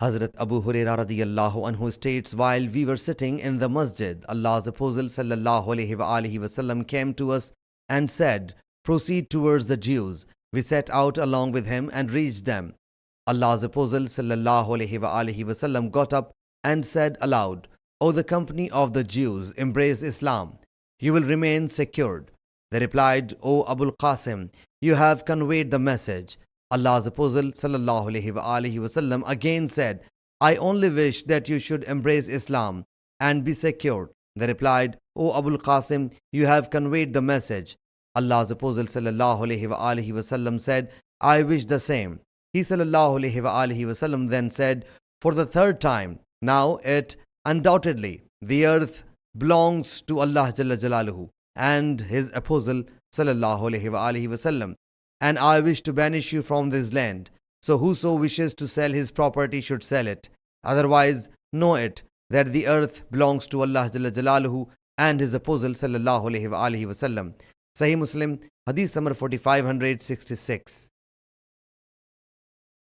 Hazrat Abu Hurairah radiyallahu anhu states, while we were sitting in the masjid, Allah's Apostle sallallahu alaihi wasallam came to us and said, "Proceed towards the Jews." We set out along with him and reached them. Allah's Apostle sallallahu alaihi wasallam got up and said aloud, "O the company of the Jews, embrace Islam. You will remain secured." They replied, "O Abul Qasim, you have conveyed the message." Allah's Apostle sallallahu alaihi wasallam again said, "I only wish that you should embrace Islam and be secured." They replied, "O Abul Qasim, you have conveyed the message." Allah's Apostle sallallahu alaihi wasallam said, "I wish the same." He sallallahu alaihi wasallam then said for the third time, "Now it undoubtedly the earth belongs to Allah Jalla Jalaluhu and His Apostle sallallahu alaihi wasallam, and I wish to banish you from this land. So whoso wishes to sell his property should sell it. Otherwise, know it that the earth belongs to Allah Jalla Jalaluhu and His Apostle sallallahu alaihi wasallam." Sahih Muslim Hadees number 4566.